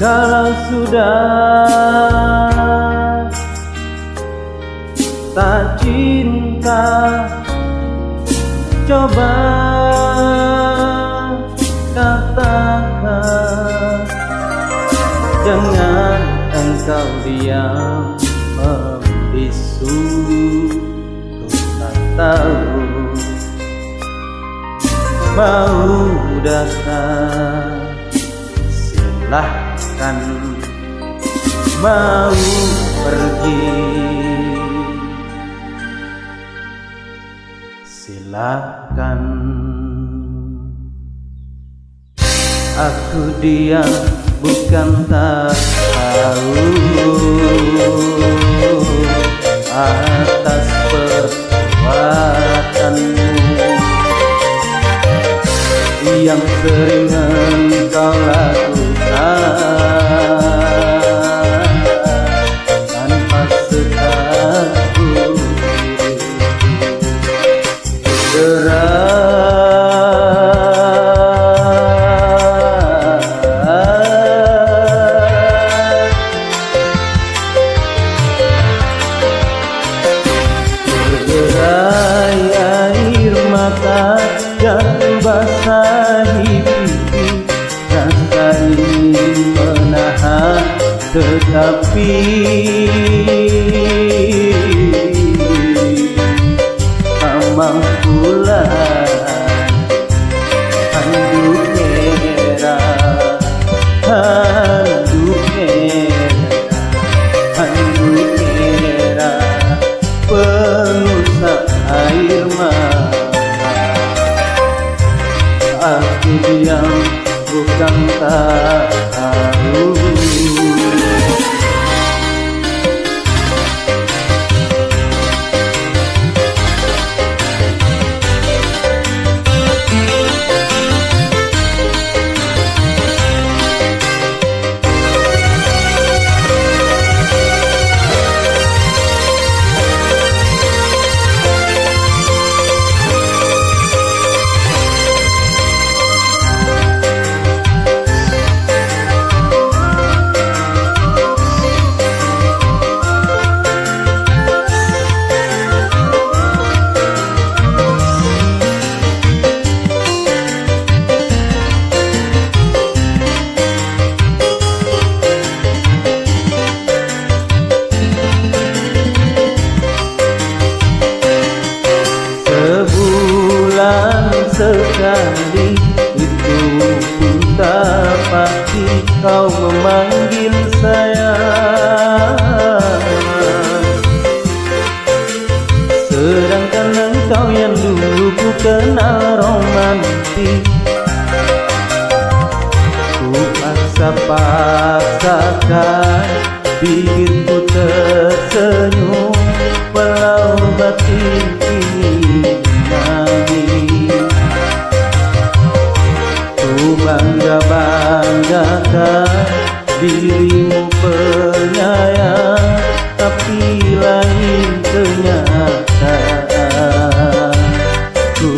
Kalau sudah tak cinta, coba katakan. Jangan engkau diam membisu, ku tak tahu mau datang. Silahkan mau pergi, silakan. Aku diam bukan tak tahu atas perbuatanmu yang sering engkau lakukan tanpa sekali bergerai air mata yang basahi pipi, rasa ingin menahan tetapi tak mampulah. Handuk merah, handuk merah, handuk merah, pengusap air mata. Aku diam bukan tak tahu. Sekali itu pun tak pasti kau memanggil saya. Sedangkan engkau yang dulu ku kenal romantis, ku paksa-paksakan bibirku tersenyum walau batin ini nangis. Bangga-banggakan dirimu penyayang, tapi lain kenyataan ku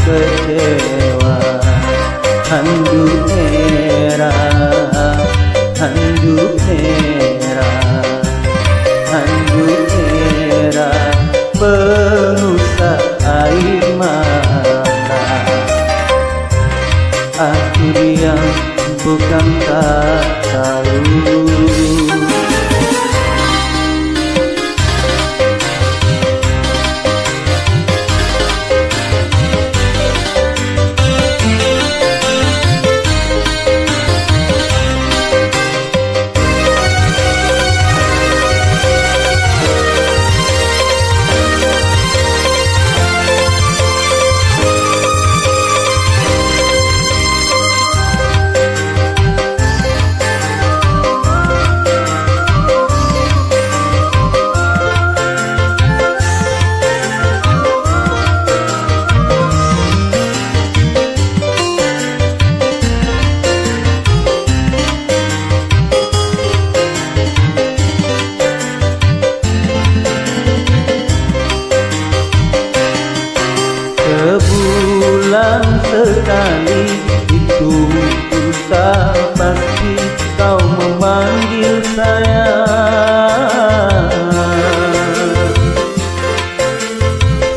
kecewa. Handuk merah, handuk merah, handuk merah, pengusap air mata. Aku diam bukan tak tahu. Sebulan sekali itu ku tak pasti kau manggil saya.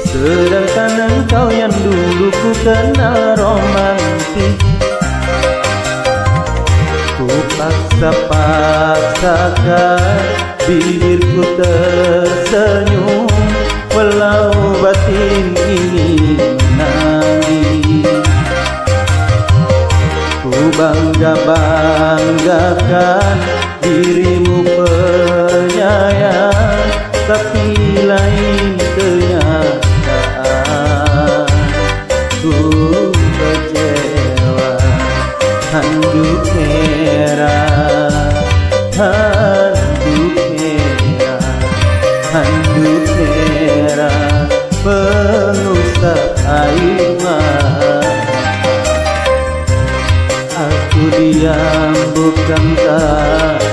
Sedangkan engkau yang dulu ku kenal romantis, ku paksa-paksakan bibirku tersenyum, walau batin ini menangis. Ku bangga-banggakan dirimu penyayang, tapi lain kenyataan. Ku kecewa, handuk merah, handuk merah, handuk merah, pengusap air mata. Aku diam bukan tak